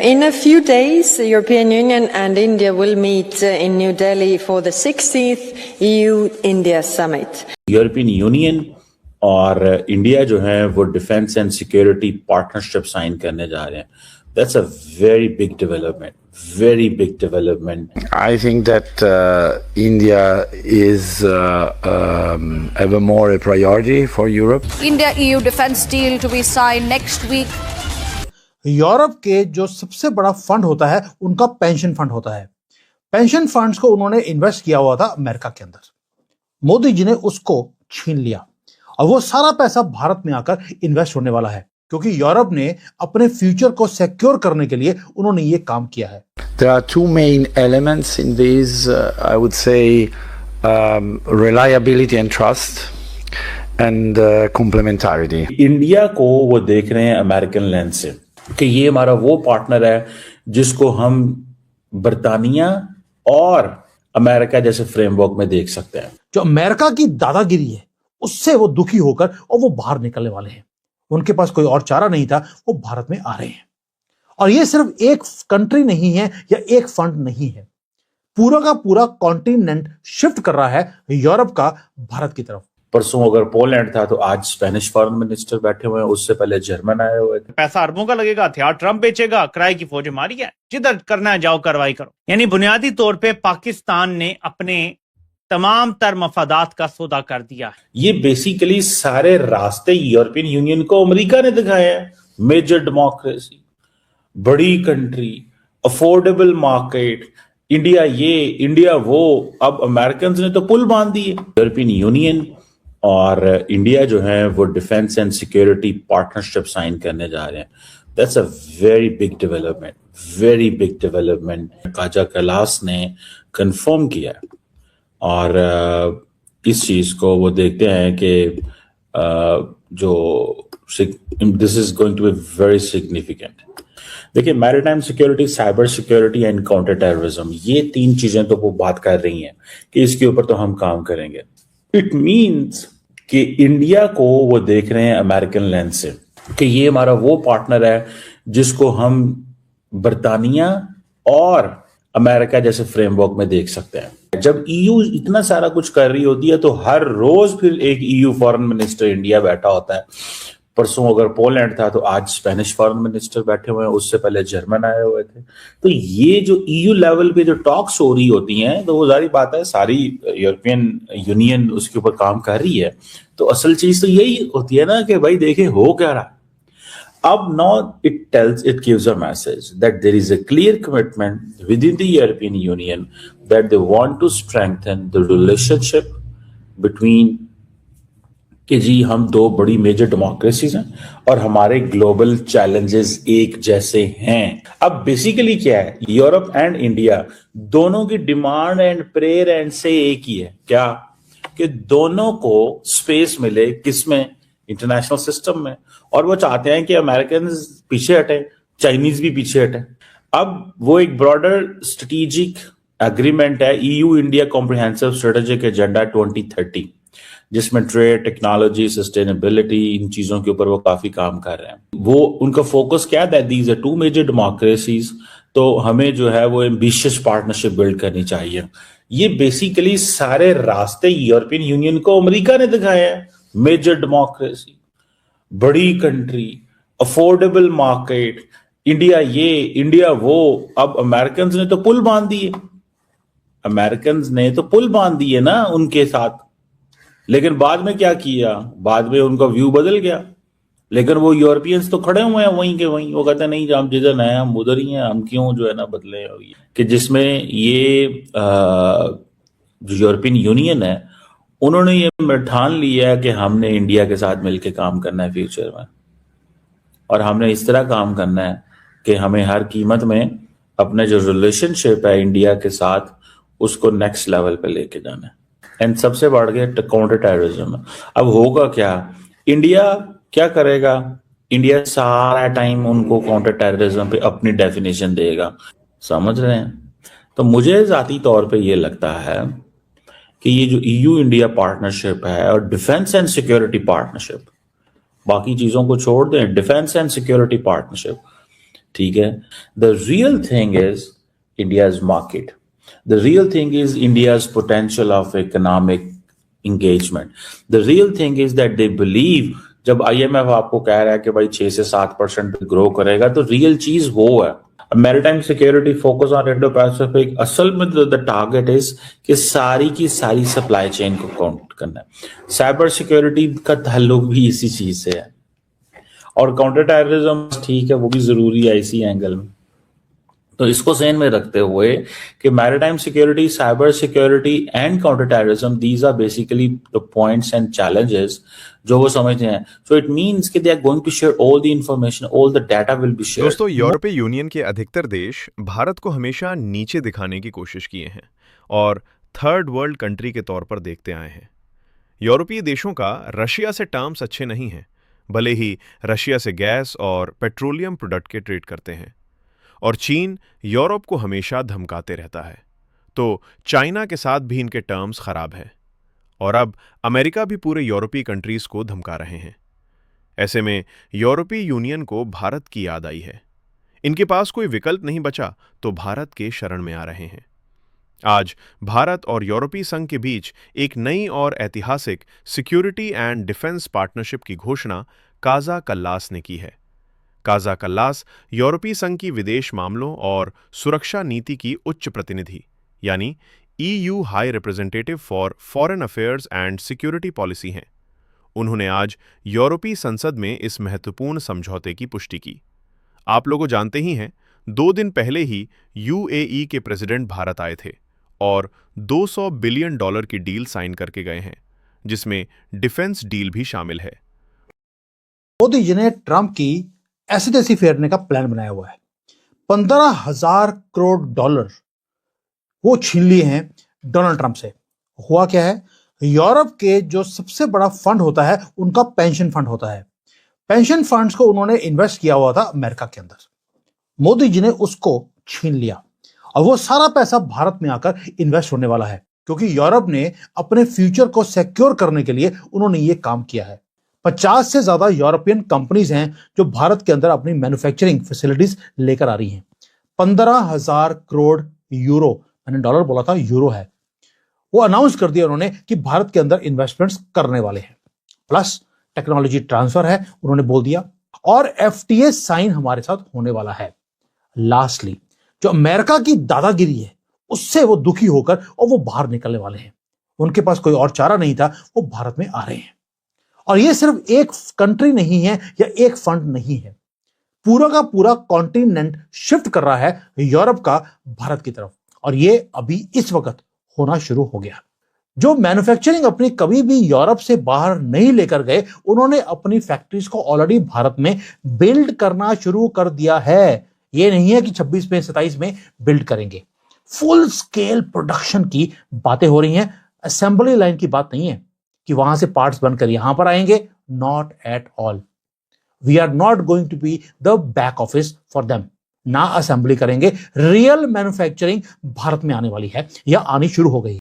In a few days, the European Union and India will meet in New Delhi for the 60th EU-India Summit. European Union और India जो है वो defence and security partnership sign करने जा रहे हैं. That's a very big development. Very big development. I think that India is ever more a priority for Europe. India-EU defense deal to be signed next week. Europe के जो सबसे बड़ा fund होता है उनका पेंशन फंड होता है. Pension funds को उन्होंने इन्वेस्ट किया हुआ था अमेरिका के अंदर. मोदी जी ने उसको छीन लिया और वो सारा पैसा भारत में आकर इन्वेस्ट होने वाला है, क्योंकि यूरोप ने अपने फ्यूचर को सिक्योर करने के लिए उन्होंने ये काम किया है. There are two main elements in these, I would say, reliability and trust and complementarity. India को वो देख रहे हैं अमेरिकन लेंस से कि ये हमारा वो पार्टनर है जिसको हम बर्तानिया और अमेरिका जैसे फ्रेमवर्क में देख सकते हैं. जो अमेरिका की दादागिरी है उससे वो दुखी होकर और वो बाहर निकलने वाले हैं. उनके पास कोई और चारा नहीं था, वो भारत में आ रहे हैं. और ये सिर्फ एक कंट्री नहीं है या एक फंड नहीं है, पूरा का पूरा कॉन्टिनेंट शिफ्ट कर रहा है यूरोप का भारत की तरफ. परसों अगर पोलैंड था तो आज स्पेनिश फॉरेन मिनिस्टर बैठे हुए हैं, उससे पहले जर्मन आए हुए थे. पैसा अरबों का लगेगा, हथियार ट्रंप बेचेगा, किराए की फौज हमारी है, जिधर करना है जाओ कार्रवाई करो. यानी बुनियादी तौर पे पाकिस्तान ने अपने तमाम तर मफादात का सौदा कर दिया. ये बेसिकली सारे रास्ते यूरोपियन यूनियन को अमेरिका ने दिखाए हैं. मेजर डेमोक्रेसी, बड़ी कंट्री, अफोर्डेबल मार्केट, इंडिया ये इंडिया वो. अब अमेरिकन ने तो पुल बांध दिए. यूरोपियन यूनियन और इंडिया जो है वो defence and security partnership sign करने जा रहे हैं. That's a very big development, very big development. Kaja Kallas ने कंफर्म किया और इस चीज को वो देखते हैं कि जो this is going to be very significant. देखिए, maritime security, cyber security and counter terrorism, ये तीन चीजें तो वो बात कर रही हैं कि इसके ऊपर तो हम काम करेंगे. इट मीन्स कि इंडिया को वो देख रहे हैं अमेरिकन लेंस से कि ये हमारा वो पार्टनर है जिसको हम बर्तानिया और अमेरिका जैसे फ्रेमवर्क में देख सकते हैं. जब ईयू इतना सारा कुछ कर रही होती है तो हर रोज फिर एक ईयू फॉरेन मिनिस्टर इंडिया बैठा होता है. परसों अगर पोलैंड था तो आज स्पेनिश फॉरेन मिनिस्टर बैठे हुए हैं, उससे पहले जर्मन आए हुए थे. तो ये जो ईयू लेवल पे जो टॉक्स हो रही होती हैं तो वो जारी बात है सारी यूरोपियन यूनियन उसके ऊपर काम कर रही है. तो असल चीज तो यही होती है ना कि भाई देखे हो क्या रहा. अब now it gives a message that there is a clear commitment within the European Union that they want to strengthen the relationship between कि जी हम दो बड़ी मेजर डेमोक्रेसीज हैं और हमारे ग्लोबल चैलेंजेस एक जैसे हैं. अब बेसिकली क्या है, यूरोप एंड इंडिया दोनों की डिमांड एंड प्रेयर एंड से एक ही है. क्या कि दोनों को स्पेस मिले, किसमें, इंटरनेशनल सिस्टम में. और वो चाहते हैं कि अमेरिकन पीछे हटे, चाइनीज भी पीछे हटे. अब वो एक ब्रॉडर स्ट्रेटेजिक एग्रीमेंट है, EU India comprehensive strategic agenda 2030, जिसमें ट्रेड, टेक्नोलॉजी, सस्टेनेबिलिटी, इन चीजों के ऊपर वो काफी काम कर रहे हैं. वो उनका फोकस क्या है, these are two major democracies, तो हमें जो है वो एम्बिशियस पार्टनरशिप बिल्ड करनी चाहिए. ये बेसिकली सारे रास्ते यूरोपियन यूनियन को अमेरिका ने दिखाए हैं. मेजर डेमोक्रेसी, बड़ी कंट्री, अफोर्डेबल मार्केट, इंडिया ये इंडिया वो. अब अमेरिकन ने तो पुल बांध दिए. अमेरिकन ने तो पुल बांध दिए ना उनके साथ, लेकिन बाद में क्या किया, बाद में उनका व्यू बदल गया. लेकिन वो यूरोपियंस तो खड़े हुए हैं वहीं के वहीं. वो कहते हैं नहीं, हम जिधर हैं हम उधर ही हैं, हम क्यों जो है ना बदले. कि जिसमें ये जो यूरोपियन यूनियन है उन्होंने ये ठान लिया है कि हमने इंडिया के साथ मिलकर काम करना है फ्यूचर में, और हमने इस तरह काम करना है कि हमें हर कीमत में अपने जो रिलेशनशिप है इंडिया के साथ उसको नेक्स्ट लेवल पे लेके जाना है. एंड सबसे बढ़ के काउंटर टेररिज्म. अब होगा क्या, इंडिया क्या करेगा, इंडिया सारा टाइम उनको काउंटर टेररिज्म पे अपनी डेफिनेशन देगा. समझ रहे हैं. तो मुझे जाती तौर पे ये लगता है कि ये जो ईयू इंडिया पार्टनरशिप है और डिफेंस एंड सिक्योरिटी पार्टनरशिप, बाकी चीजों को छोड़ दें, डिफेंस एंड सिक्योरिटी पार्टनरशिप, ठीक है. The real thing is India's market. The real thing is India's potential of economic engagement. The real thing is that they believe जब IMF आपको कह रहा है कि भाई 6 से 7% ग्रो करेगा तो रियल चीज वो है. Maritime security focus on Indo Pacific असल में द टारगेट इज कि सारी की सारी सप्लाई चेन को काउंट करना है. साइबर सिक्योरिटी का ताल्लुक भी इसी चीज से है और काउंटर टेररिज्म ठीक है वो भी जरूरी है इसी एंगल में. तो इसको ज़हन में रखते हुए कि maritime security, cyber security and counter terrorism, these are basically the points and challenges जो वो समझते हैं. सो इट मींस कि they are going to share all the information, all the data will be shared. दोस्तों, यूरोपीय union के अधिकतर देश भारत को हमेशा नीचे दिखाने की कोशिश किए हैं और थर्ड वर्ल्ड कंट्री के तौर पर देखते आए हैं. यूरोपीय देशों का रशिया से टर्म्स अच्छे नहीं हैं, भले ही रशिया से गैस और पेट्रोलियम प्रोडक्ट के ट्रेड करते हैं. और चीन यूरोप को हमेशा धमकाते रहता है, तो चाइना के साथ भी इनके टर्म्स खराब है और अब अमेरिका भी पूरे यूरोपीय कंट्रीज को धमका रहे हैं. ऐसे में यूरोपीय यूनियन को भारत की याद आई है. इनके पास कोई विकल्प नहीं बचा तो भारत के शरण में आ रहे हैं. आज भारत और यूरोपीय संघ के बीच एक नई और ऐतिहासिक सिक्योरिटी एंड डिफेंस पार्टनरशिप की घोषणा काजा कल्लास ने की है. काजा कल्लास यूरोपीय संघ की विदेश मामलों और सुरक्षा नीति की उच्च प्रतिनिधि यानी EU high representative for foreign affairs and security policy हैं. उन्होंने आज यूरोपीय संसद में इस महत्वपूर्ण समझौते की पुष्टि की. आप लोग जानते ही हैं, 2 दिन पहले ही UAE के प्रेसिडेंट भारत आए थे और $200 बिलियन की डील साइन करके गए हैं, जिसमें डिफेंस डील भी शामिल है. मोदी जी ने ट्रंप की ऐसी तैसी फेरने का प्लान बनाया हुआ है. 15,000 करोड़ डॉलर वो छीन लिए हैं डोनाल्ड ट्रंप से. हुआ क्या है, यूरोप के जो सबसे बड़ा फंड होता है उनका पेंशन फंड होता है. पेंशन फंड्स को उन्होंने इन्वेस्ट किया हुआ था अमेरिका के अंदर. मोदी जी ने उसको छीन लिया और वो सारा पैसा भारत में आकर इन्वेस्ट होने वाला है, क्योंकि यूरोप ने अपने फ्यूचर को सिक्योर करने के लिए उन्होंने ये काम किया है. 50 से ज्यादा यूरोपियन कंपनीज हैं जो भारत के अंदर अपनी मैन्युफैक्चरिंग फैसिलिटीज लेकर आ रही हैं. 15,000 करोड़ यूरो, मैंने डॉलर बोला था, यूरो है, वो अनाउंस कर दिया उन्होंने कि भारत के अंदर इन्वेस्टमेंट्स करने वाले हैं. प्लस टेक्नोलॉजी ट्रांसफर है उन्होंने बोल दिया और FTA साइन हमारे साथ होने वाला है. लास्टली जो अमेरिका की दादागिरी है उससे वो दुखी होकर और वो बाहर निकलने वाले हैं. उनके पास कोई और चारा नहीं था, वो भारत में आ रहे हैं. और ये सिर्फ एक कंट्री नहीं है या एक फंड नहीं है, पूरा का पूरा कॉन्टिनेंट शिफ्ट कर रहा है यूरोप का भारत की तरफ. और ये अभी इस वक्त होना शुरू हो गया. जो मैन्युफैक्चरिंग अपनी कभी भी यूरोप से बाहर नहीं लेकर गए, उन्होंने अपनी फैक्ट्रीज को ऑलरेडी भारत में बिल्ड करना शुरू कर दिया है. ये नहीं है कि 26 में 27 में बिल्ड करेंगे. फुल स्केल प्रोडक्शन की बातें हो रही हैं. असेंबली लाइन की बात नहीं है कि वहां से पार्ट्स बनकर यहां पर आएंगे. Not at all. We are not going to be the back office for them. ना असेंबली करेंगे, रियल मैन्युफैक्चरिंग भारत में आने वाली है या आनी शुरू हो गई.